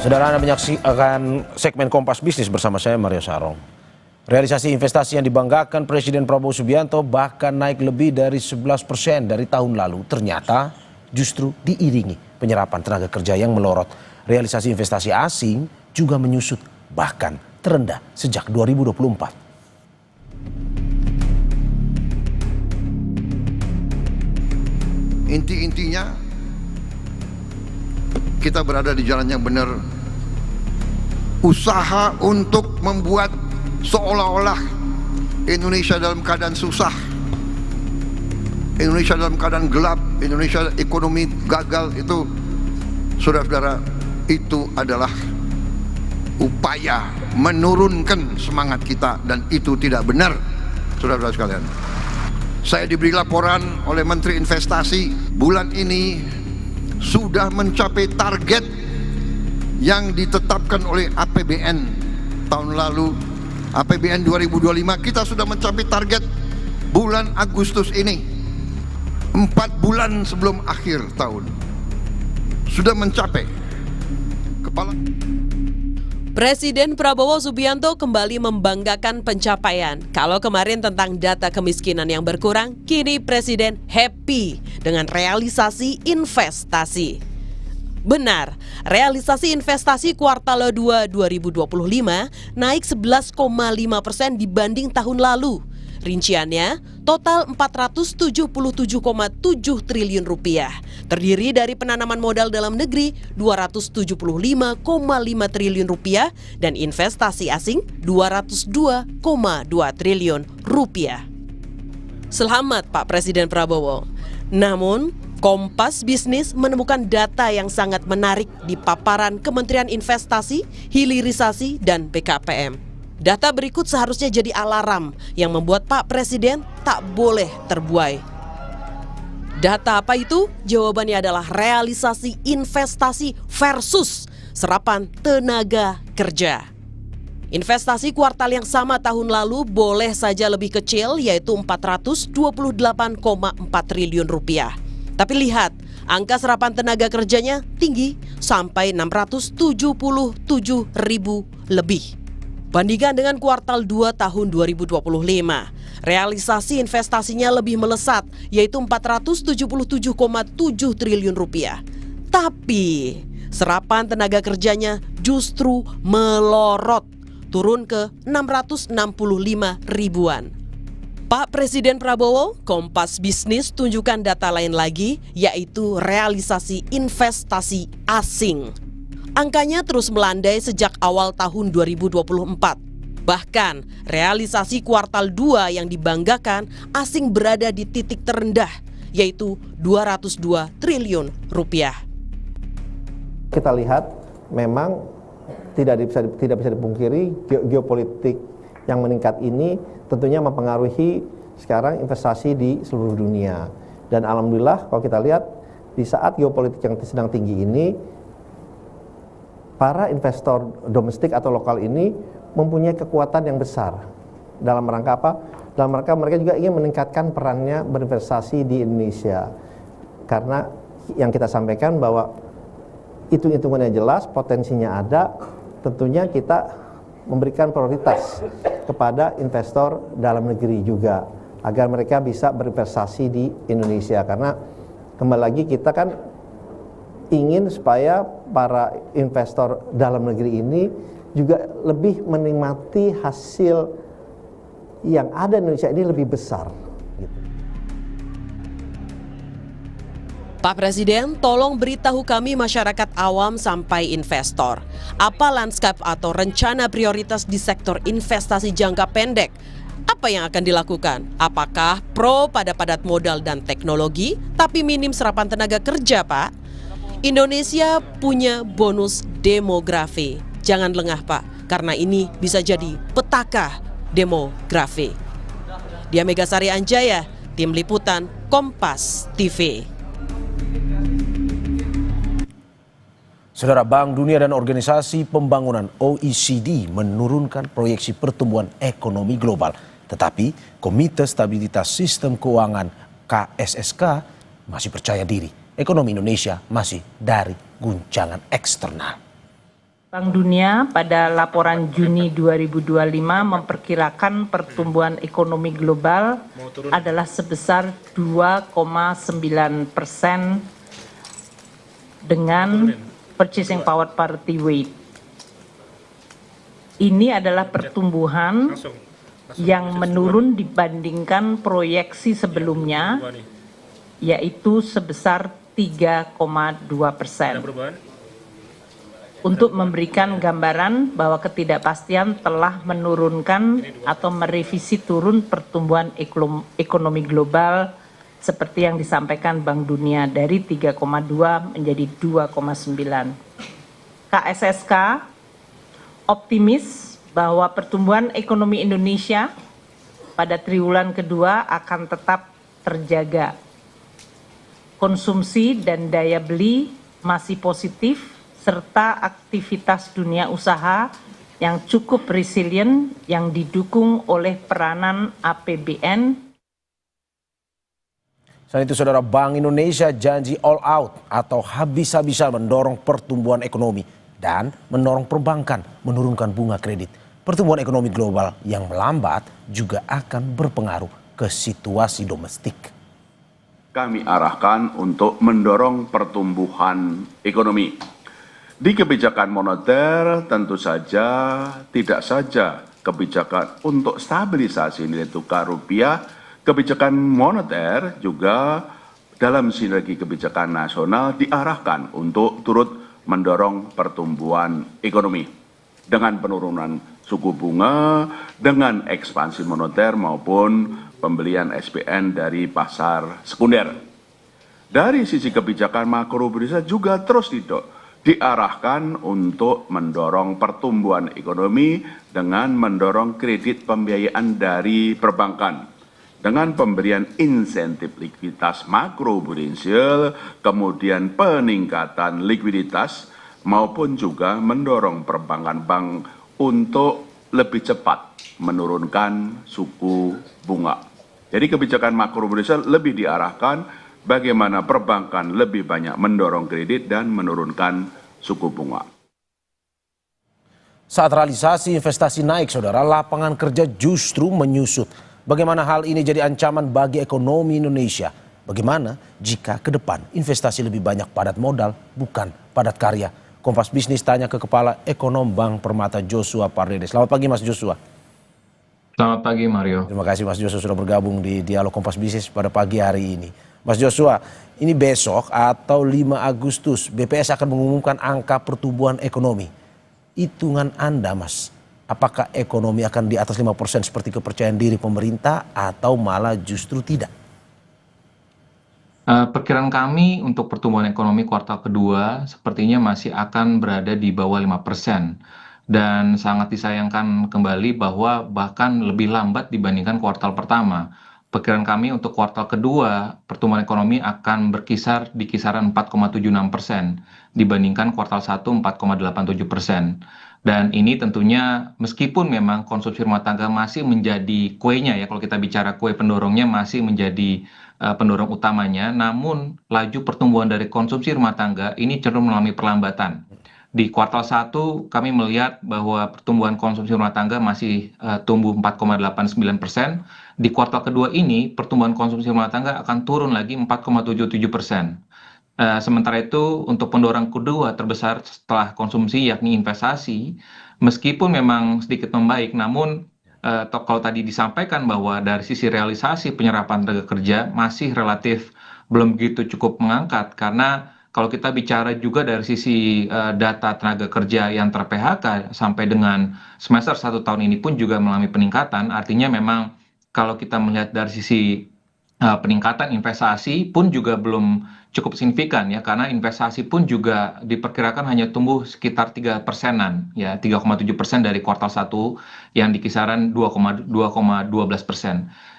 Saudara, Anda menyaksikan segmen Kompas Bisnis bersama saya, Mario Sarong. Realisasi investasi yang dibanggakan Presiden Prabowo Subianto bahkan naik lebih dari 11% dari tahun lalu. Ternyata justru diiringi penyerapan tenaga kerja yang melorot. Realisasi investasi asing juga menyusut, bahkan terendah sejak 2024. Inti-intinya kita berada di jalan yang benar. Usaha untuk membuat seolah-olah Indonesia dalam keadaan susah, Indonesia dalam keadaan gelap, Indonesia ekonomi gagal, itu saudara-saudara, itu adalah upaya menurunkan semangat kita, dan itu tidak benar, saudara-saudara sekalian. Saya diberi laporan oleh Menteri Investasi, bulan ini sudah mencapai target yang ditetapkan oleh APBN tahun lalu. APBN 2025 kita sudah mencapai target bulan Agustus ini, 4 bulan sebelum akhir tahun sudah mencapai. Presiden Prabowo Subianto kembali membanggakan pencapaian. Kalau kemarin tentang data kemiskinan yang berkurang, kini Presiden happy dengan realisasi investasi. Benar, realisasi investasi kuartal 2 2025 naik 11,5% dibanding tahun lalu. Rinciannya, total 477,7 triliun rupiah. Terdiri dari penanaman modal dalam negeri 275,5 triliun rupiah dan investasi asing 202,2 triliun rupiah. Selamat Pak Presiden Prabowo. Namun, Kompas Bisnis menemukan data yang sangat menarik di paparan Kementerian Investasi, Hilirisasi, dan BKPM. Data berikut seharusnya jadi alarm yang membuat Pak Presiden tak boleh terbuai. Data apa itu? Jawabannya adalah realisasi investasi versus serapan tenaga kerja. Investasi kuartal yang sama tahun lalu boleh saja lebih kecil, yaitu 428,4 triliun rupiah. Tapi lihat, angka serapan tenaga kerjanya tinggi sampai 677 ribu lebih. Bandingkan dengan kuartal 2 tahun 2025, realisasi investasinya lebih melesat, yaitu 477,7 triliun rupiah. Tapi serapan tenaga kerjanya justru melorot, turun ke 665 ribuan. Pak Presiden Prabowo, Kompas Bisnis tunjukkan data lain lagi, yaitu realisasi investasi asing. Angkanya terus melandai sejak awal tahun 2024. Bahkan, realisasi kuartal 2 yang dibanggakan asing berada di titik terendah, yaitu 202 triliun rupiah. Kita lihat memang tidak bisa dipungkiri geopolitik yang meningkat ini tentunya mempengaruhi sekarang investasi di seluruh dunia. Dan alhamdulillah kalau kita lihat di saat geopolitik yang sedang tinggi ini, para investor domestik atau lokal ini mempunyai kekuatan yang besar. Dalam rangka apa? Dalam rangka mereka juga ingin meningkatkan perannya berinvestasi di Indonesia. Karena yang kita sampaikan bahwa hitung-hitungannya jelas, potensinya ada, tentunya kita memberikan prioritas kepada investor dalam negeri juga agar mereka bisa berinvestasi di Indonesia, karena kembali lagi kita kan ingin supaya para investor dalam negeri ini juga lebih menikmati hasil yang ada di Indonesia ini lebih besar. Pak Presiden, tolong beritahu kami masyarakat awam sampai investor. Apa lanskap atau rencana prioritas di sektor investasi jangka pendek? Apa yang akan dilakukan? Apakah pro pada padat modal dan teknologi, tapi minim serapan tenaga kerja, Pak? Indonesia punya bonus demografi. Jangan lengah, Pak, karena ini bisa jadi petaka demografi. Dia Megasari Anjaya, Tim Liputan Kompas TV. Saudara, Bank Dunia dan Organisasi Pembangunan OECD menurunkan proyeksi pertumbuhan ekonomi global. Tetapi Komite Stabilitas Sistem Keuangan KSSK masih percaya diri ekonomi Indonesia masih dari guncangan eksternal. Bank Dunia pada laporan Juni 2025 memperkirakan pertumbuhan ekonomi global adalah sebesar 2,9% dengan purchasing power parity weight. Ini adalah pertumbuhan yang menurun dibandingkan proyeksi sebelumnya, yaitu sebesar 3,2%. Untuk memberikan gambaran bahwa ketidakpastian telah menurunkan atau merevisi turun pertumbuhan ekonomi global seperti yang disampaikan Bank Dunia dari 3,2 menjadi 2,9. KSSK optimis bahwa pertumbuhan ekonomi Indonesia pada triwulan kedua akan tetap terjaga. Konsumsi dan daya beli masih positif, serta aktivitas dunia usaha yang cukup resilient yang didukung oleh peranan APBN. Selain itu, Saudara, Bank Indonesia janji all out atau habis-habisan mendorong pertumbuhan ekonomi dan mendorong perbankan menurunkan bunga kredit. Pertumbuhan ekonomi global yang melambat juga akan berpengaruh ke situasi domestik. Kami arahkan untuk mendorong pertumbuhan ekonomi. Di kebijakan moneter tentu saja tidak saja kebijakan untuk stabilisasi nilai tukar rupiah, kebijakan moneter juga dalam sinergi kebijakan nasional diarahkan untuk turut mendorong pertumbuhan ekonomi dengan penurunan suku bunga, dengan ekspansi moneter maupun pembelian SPN dari pasar sekunder. Dari sisi kebijakan makro Indonesia juga terus diarahkan untuk mendorong pertumbuhan ekonomi dengan mendorong kredit pembiayaan dari perbankan dengan pemberian insentif likuiditas makro prudensial, kemudian peningkatan likuiditas maupun juga mendorong perbankan bank untuk lebih cepat menurunkan suku bunga. Jadi kebijakan makro prudensial lebih diarahkan bagaimana perbankan lebih banyak mendorong kredit dan menurunkan suku bunga. Saat realisasi investasi naik, Saudara, lapangan kerja justru menyusut. Bagaimana hal ini jadi ancaman bagi ekonomi Indonesia? Bagaimana jika ke depan investasi lebih banyak padat modal, bukan padat karya? Kompas Bisnis tanya ke Kepala Ekonom Bank Permata Joshua Pardede. Selamat pagi, Mas Joshua. Selamat pagi, Mario. Terima kasih, Mas Joshua, sudah bergabung di Dialog Kompas Bisnis pada pagi hari ini. Mas Joshua, ini besok atau 5 Agustus BPS akan mengumumkan angka pertumbuhan ekonomi. Hitungan Anda, Mas, apakah ekonomi akan di atas 5% seperti kepercayaan diri pemerintah atau malah justru tidak? Perkiraan kami untuk pertumbuhan ekonomi kuartal kedua sepertinya masih akan berada di bawah 5%. Dan sangat disayangkan kembali bahwa bahkan lebih lambat dibandingkan kuartal pertama. Perkiraan kami untuk kuartal kedua, pertumbuhan ekonomi akan berkisar di kisaran 4,76% dibandingkan kuartal 1 4,87%. Dan ini tentunya meskipun memang konsumsi rumah tangga masih menjadi kuenya ya, kalau kita bicara kue pendorongnya masih menjadi pendorong utamanya, namun laju pertumbuhan dari konsumsi rumah tangga ini cenderung mengalami perlambatan. Di kuartal 1 kami melihat bahwa pertumbuhan konsumsi rumah tangga masih tumbuh 4,89%. Di kuartal kedua ini pertumbuhan konsumsi rumah tangga akan turun lagi 4,77%. Sementara itu untuk pendorong kedua terbesar setelah konsumsi yakni investasi, meskipun memang sedikit membaik, namun kalau tadi disampaikan bahwa dari sisi realisasi penyerapan tenaga kerja masih relatif belum begitu cukup mengangkat, karena kalau kita bicara juga dari sisi data tenaga kerja yang ter-PHK sampai dengan semester 1 tahun ini pun juga mengalami peningkatan. Artinya memang kalau kita melihat dari sisi peningkatan investasi pun juga belum cukup signifikan ya, karena investasi pun juga diperkirakan hanya tumbuh sekitar 3%-an ya, 3,7% dari kuartal 1 yang di kisaran 2,12%.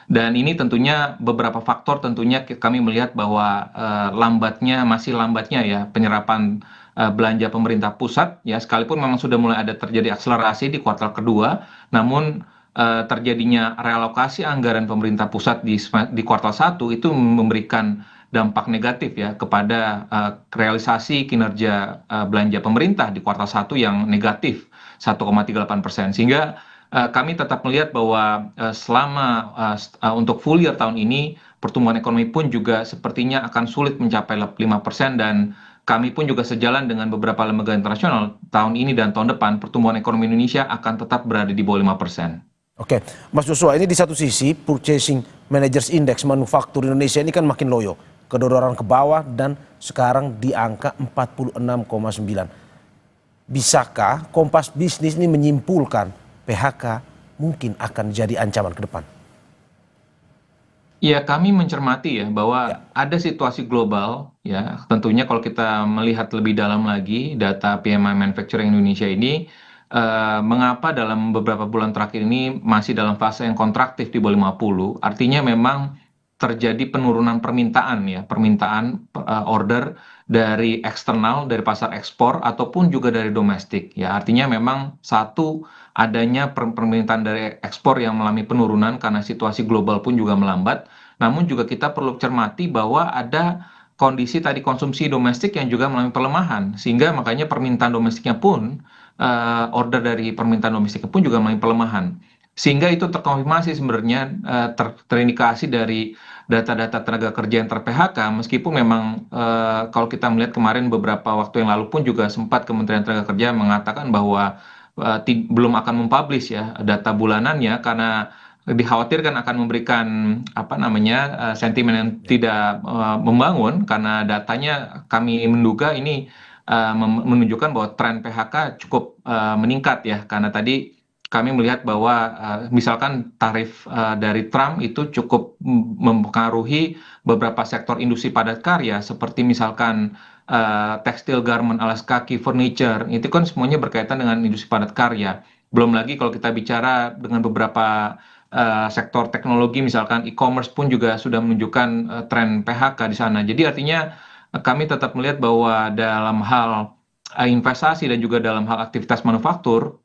Dan ini tentunya beberapa faktor tentunya kami melihat bahwa masih lambatnya ya penyerapan belanja pemerintah pusat ya, sekalipun memang sudah mulai ada terjadi akselerasi di kuartal kedua, namun terjadinya realokasi anggaran pemerintah pusat di kuartal 1 itu memberikan dampak negatif ya kepada realisasi kinerja belanja pemerintah di kuartal 1 yang negatif 1,38%. Sehingga kami tetap melihat bahwa untuk full year tahun ini pertumbuhan ekonomi pun juga sepertinya akan sulit mencapai 5%, dan kami pun juga sejalan dengan beberapa lembaga internasional tahun ini dan tahun depan pertumbuhan ekonomi Indonesia akan tetap berada di bawah 5%. Oke, Mas Joshua, ini di satu sisi Purchasing Managers Index manufaktur Indonesia ini kan makin loyo, kedodoran ke bawah dan sekarang di angka 46,9. Bisakah Kompas Bisnis ini menyimpulkan PHK mungkin akan jadi ancaman ke depan? Ya, kami mencermati ya bahwa ada situasi global ya. Tentunya kalau kita melihat lebih dalam lagi data PMI Manufacturing Indonesia ini, mengapa dalam beberapa bulan terakhir ini masih dalam fase yang kontraktif di bawah 50, artinya memang terjadi penurunan permintaan ya, permintaan order dari eksternal, dari pasar ekspor ataupun juga dari domestik ya. Artinya memang satu, adanya permintaan dari ekspor yang mengalami penurunan karena situasi global pun juga melambat. Namun juga kita perlu cermati bahwa ada kondisi tadi konsumsi domestik yang juga mengalami pelemahan, sehingga makanya permintaan domestiknya pun order dari permintaan domestiknya pun juga mengalami pelemahan. Sehingga itu terkonfirmasi sebenarnya terindikasi dari data-data tenaga kerja yang ter-PHK, meskipun memang kalau kita melihat kemarin beberapa waktu yang lalu pun juga sempat Kementerian Tenaga Kerja mengatakan bahwa belum akan mempublish ya data bulanannya karena dikhawatirkan akan memberikan sentimen yang tidak membangun, karena datanya kami menduga ini menunjukkan bahwa tren PHK cukup meningkat ya, karena tadi kami melihat bahwa misalkan tarif dari Trump itu cukup mempengaruhi beberapa sektor industri padat karya seperti misalkan tekstil, garment, alas kaki, furniture, itu kan semuanya berkaitan dengan industri padat karya. Belum lagi kalau kita bicara dengan beberapa sektor teknologi, misalkan e-commerce pun juga sudah menunjukkan tren PHK di sana. Jadi artinya kami tetap melihat bahwa dalam hal investasi dan juga dalam hal aktivitas manufaktur,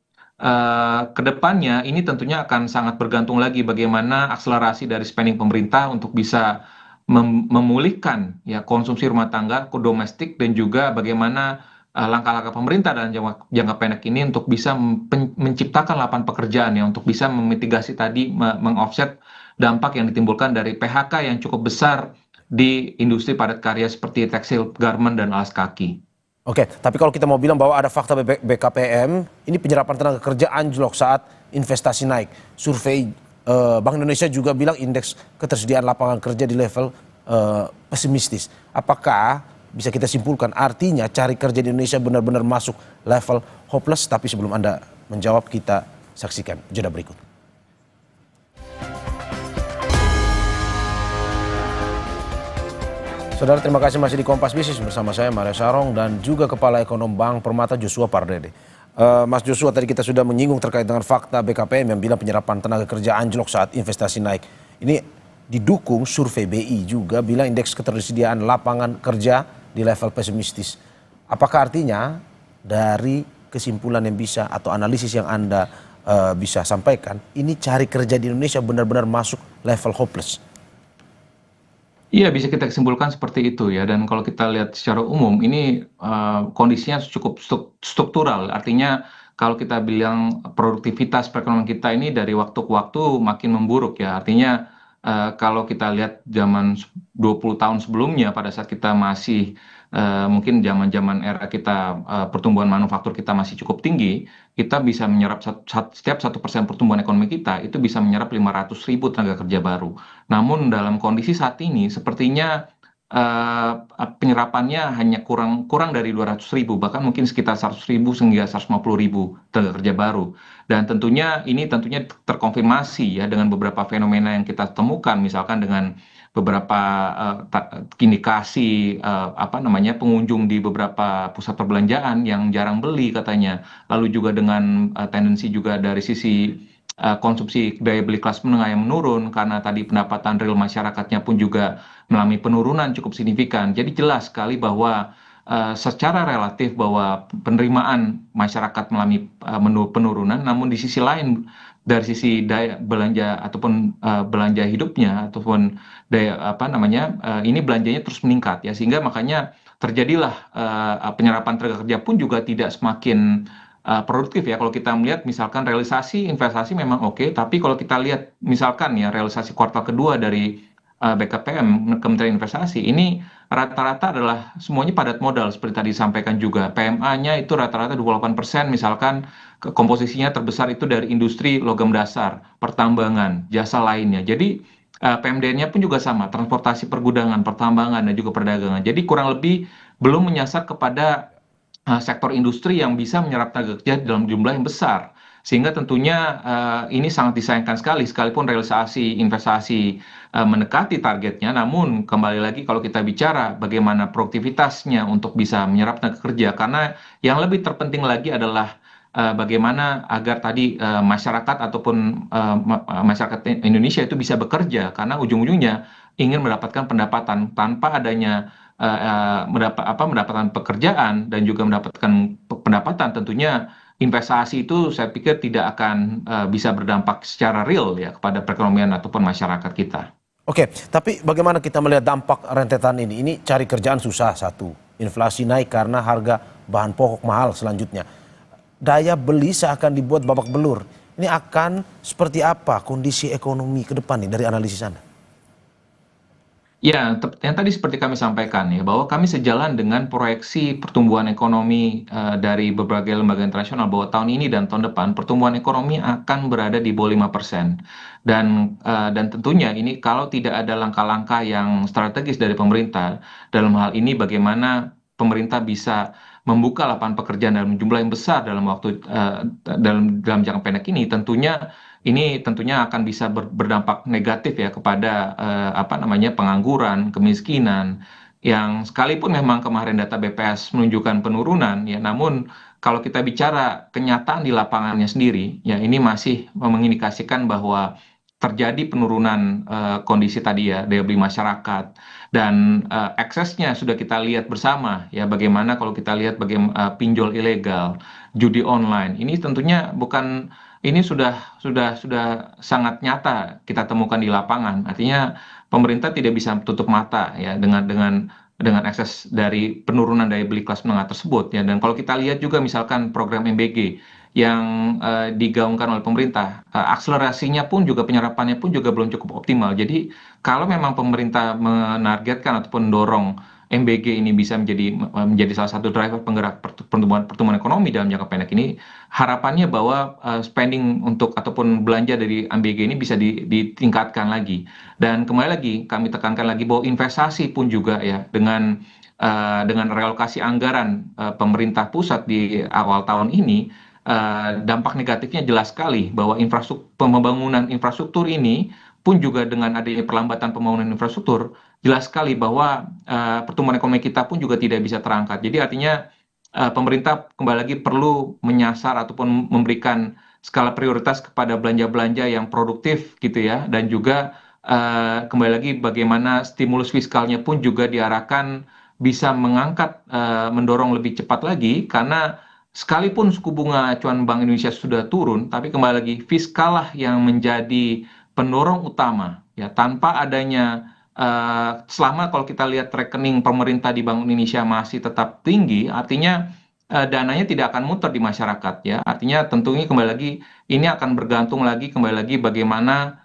kedepannya ini tentunya akan sangat bergantung lagi bagaimana akselerasi dari spending pemerintah untuk bisa memulihkan ya konsumsi rumah tangga ke domestik, dan juga bagaimana langkah-langkah pemerintah dalam jangka pendek ini untuk bisa menciptakan lapangan pekerjaan ya, untuk bisa memitigasi tadi mengoffset dampak yang ditimbulkan dari PHK yang cukup besar di industri padat karya seperti tekstil, garment, dan alas kaki. Oke, tapi kalau kita mau bilang bahwa ada fakta BKPM, ini penyerapan tenaga kerja anjlok saat investasi naik. Survei Bank Indonesia juga bilang indeks ketersediaan lapangan kerja di level pesimistis. Apakah bisa kita simpulkan artinya cari kerja di Indonesia benar-benar masuk level hopeless? Tapi sebelum Anda menjawab, kita saksikan jeda berikut. Saudara, terima kasih masih di Kompas Bisnis bersama saya Mario Sarong dan juga Kepala Ekonom Bank Permata Joshua Pardede. Mas Joshua, tadi kita sudah menyinggung terkait dengan fakta BKPM yang bilang penyerapan tenaga kerja anjlok saat investasi naik. Ini didukung survei BI juga bilang indeks ketersediaan lapangan kerja di level pesimistis. Apakah artinya dari kesimpulan yang bisa atau analisis yang Anda bisa sampaikan, ini cari kerja di Indonesia benar-benar masuk level hopeless? Iya, bisa kita simpulkan seperti itu ya. Dan kalau kita lihat secara umum, ini kondisinya cukup struktural. Artinya kalau kita bilang produktivitas perekonomian kita ini dari waktu ke waktu makin memburuk ya. Artinya kalau kita lihat zaman 20 tahun sebelumnya, pada saat kita masih mungkin zaman-zaman era kita pertumbuhan manufaktur kita masih cukup tinggi, kita bisa menyerap setiap 1% pertumbuhan ekonomi kita itu bisa menyerap 500.000 tenaga kerja baru. Namun dalam kondisi saat ini sepertinya penyerapannya hanya kurang dari 200.000, bahkan mungkin sekitar 100.000 hingga 150.000 tenaga kerja baru. Dan tentunya ini terkonfirmasi ya dengan beberapa fenomena yang kita temukan, misalkan dengan beberapa indikasi pengunjung di beberapa pusat perbelanjaan yang jarang beli katanya, lalu juga dengan tendensi juga dari sisi konsumsi daya beli kelas menengah yang menurun karena tadi pendapatan real masyarakatnya pun juga mengalami penurunan cukup signifikan. Jadi jelas sekali bahwa secara relatif bahwa penerimaan masyarakat mengalami penurunan, namun di sisi lain dari sisi daya belanja ataupun belanja hidupnya ataupun daya ini belanjanya terus meningkat ya, sehingga makanya terjadilah penyerapan tenaga kerja pun juga tidak semakin produktif ya. Kalau kita melihat misalkan realisasi investasi memang oke, tapi kalau kita lihat misalkan ya realisasi kuartal kedua dari BKPM, Kementerian Investasi, ini rata-rata adalah semuanya padat modal seperti tadi disampaikan juga. PMA-nya itu rata-rata 28%, misalkan komposisinya terbesar itu dari industri logam dasar, pertambangan, jasa lainnya. Jadi PMDN-nya pun juga sama, transportasi pergudangan, pertambangan, dan juga perdagangan. Jadi kurang lebih belum menyasar kepada sektor industri yang bisa menyerap tenaga kerja dalam jumlah yang besar. Sehingga tentunya ini sangat disayangkan sekali, sekalipun realisasi investasi mendekati targetnya, namun kembali lagi kalau kita bicara bagaimana produktivitasnya untuk bisa menyerap tenaga kerja, karena yang lebih terpenting lagi adalah bagaimana agar tadi masyarakat ataupun masyarakat Indonesia itu bisa bekerja, karena ujung-ujungnya ingin mendapatkan pendapatan tanpa adanya mendapatkan pekerjaan dan juga mendapatkan pendapatan, tentunya investasi itu saya pikir tidak akan bisa berdampak secara real ya kepada perekonomian ataupun masyarakat kita. Oke, tapi bagaimana kita melihat dampak rentetan ini? Ini cari kerjaan susah satu, inflasi naik karena harga bahan pokok mahal selanjutnya. Daya beli seakan dibuat babak belur. Ini akan seperti apa kondisi ekonomi ke depan nih dari analisis Anda? Ya, yang tadi seperti kami sampaikan ya, bahwa kami sejalan dengan proyeksi pertumbuhan ekonomi dari berbagai lembaga internasional bahwa tahun ini dan tahun depan pertumbuhan ekonomi akan berada di bawah 5%. Dan tentunya ini kalau tidak ada langkah-langkah yang strategis dari pemerintah, dalam hal ini bagaimana pemerintah bisa membuka lapangan pekerjaan dalam jumlah yang besar dalam waktu dalam jangka pendek ini tentunya akan bisa berdampak negatif ya kepada pengangguran, kemiskinan yang sekalipun memang kemarin data BPS menunjukkan penurunan ya, namun kalau kita bicara kenyataan di lapangannya sendiri ya, ini masih mengindikasikan bahwa terjadi penurunan kondisi tadi ya, daya beli masyarakat, dan eksesnya sudah kita lihat bersama ya, bagaimana kalau kita lihat bagaimana pinjol ilegal, judi online, ini tentunya ini sudah sangat nyata kita temukan di lapangan. Artinya pemerintah tidak bisa tutup mata ya dengan ekses dari penurunan daya beli kelas menengah tersebut ya. Dan kalau kita lihat juga misalkan program MBG yang digaungkan oleh pemerintah, akselerasinya pun juga penyerapannya pun juga belum cukup optimal. Jadi kalau memang pemerintah menargetkan ataupun mendorong MBG ini bisa menjadi salah satu driver penggerak pertumbuhan ekonomi dalam jangka pendek ini, harapannya bahwa spending untuk ataupun belanja dari MBG ini bisa ditingkatkan lagi. Dan kembali lagi kami tekankan lagi bahwa investasi pun juga ya, dengan realokasi anggaran pemerintah pusat di awal tahun ini, dampak negatifnya jelas sekali bahwa pembangunan infrastruktur ini pun juga dengan adanya perlambatan pembangunan infrastruktur, jelas sekali bahwa pertumbuhan ekonomi kita pun juga tidak bisa terangkat. Jadi artinya pemerintah kembali lagi perlu menyasar ataupun memberikan skala prioritas kepada belanja-belanja yang produktif gitu ya, dan juga kembali lagi bagaimana stimulus fiskalnya pun juga diarahkan bisa mendorong lebih cepat lagi, karena sekalipun suku bunga acuan Bank Indonesia sudah turun, tapi kembali lagi fiskal lah yang menjadi pendorong utama ya. Tanpa adanya selama kalau kita lihat rekening pemerintah di Bank Indonesia masih tetap tinggi, artinya dananya tidak akan muter di masyarakat ya. Artinya tentunya kembali lagi ini akan bergantung lagi kembali lagi bagaimana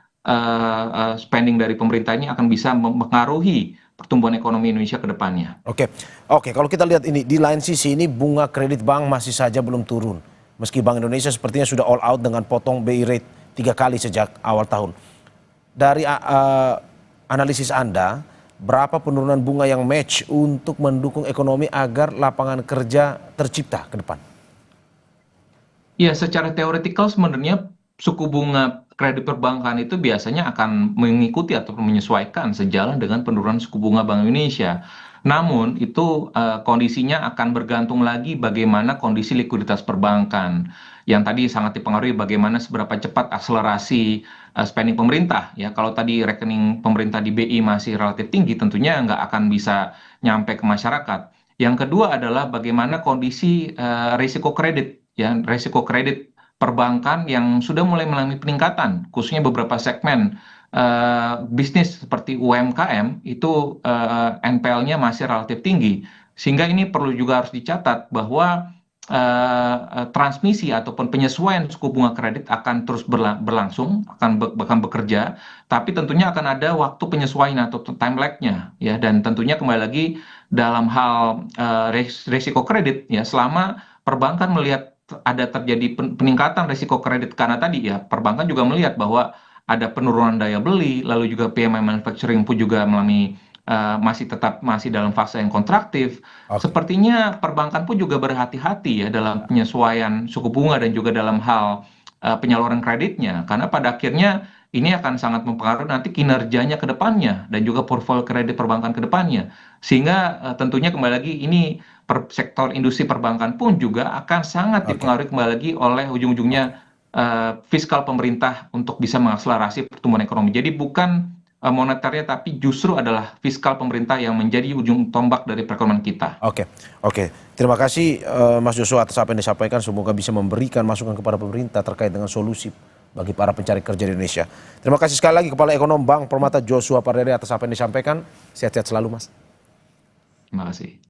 spending dari pemerintah ini akan bisa mempengaruhi pertumbuhan ekonomi Indonesia ke depannya. Oke, kalau kita lihat ini di lain sisi ini bunga kredit bank masih saja belum turun. Meski Bank Indonesia sepertinya sudah all out dengan potong BI rate 3 kali sejak awal tahun. Dari analisis Anda, berapa penurunan bunga yang match untuk mendukung ekonomi agar lapangan kerja tercipta ke depan? Ya, secara teoretikal sebenarnya suku bunga kredit perbankan itu biasanya akan mengikuti ataupun menyesuaikan sejalan dengan penurunan suku bunga Bank Indonesia. Namun itu kondisinya akan bergantung lagi bagaimana kondisi likuiditas perbankan, yang tadi sangat dipengaruhi bagaimana seberapa cepat akselerasi spending pemerintah ya. Kalau tadi rekening pemerintah di BI masih relatif tinggi, tentunya nggak akan bisa nyampe ke masyarakat. Yang kedua adalah bagaimana kondisi risiko kredit, ya, risiko kredit perbankan yang sudah mulai mengalami peningkatan, khususnya beberapa segmen bisnis seperti UMKM itu NPL-nya masih relatif tinggi, sehingga ini perlu juga harus dicatat bahwa transmisi ataupun penyesuaian suku bunga kredit akan terus berlangsung, akan bekerja, tapi tentunya akan ada waktu penyesuaian atau time lag-nya, ya, dan tentunya kembali lagi dalam hal risiko kredit, ya, selama perbankan melihat ada terjadi peningkatan risiko kredit karena tadi ya perbankan juga melihat bahwa ada penurunan daya beli, lalu juga PMI manufacturing pun juga mengalami masih dalam fase yang kontraktif. Sepertinya perbankan pun juga berhati-hati ya dalam penyesuaian suku bunga dan juga dalam hal penyaluran kreditnya, karena pada akhirnya ini akan sangat mempengaruhi nanti kinerjanya ke depannya dan juga portfolio kredit perbankan ke depannya. Sehingga tentunya kembali lagi ini sektor industri perbankan pun juga akan sangat dipengaruhi kembali lagi oleh ujung-ujungnya fiskal pemerintah untuk bisa mengakselerasi pertumbuhan ekonomi. Jadi bukan moneternya tapi justru adalah fiskal pemerintah yang menjadi ujung tombak dari perekonomian kita. Oke. Terima kasih Mas Joshua atas apa yang disampaikan. Semoga bisa memberikan masukan kepada pemerintah terkait dengan solusi bagi para pencari kerja di Indonesia. Terima kasih sekali lagi Kepala Ekonom Bank Permata Joshua Pardede atas apa yang disampaikan. Sehat-sehat selalu, Mas. Terima kasih.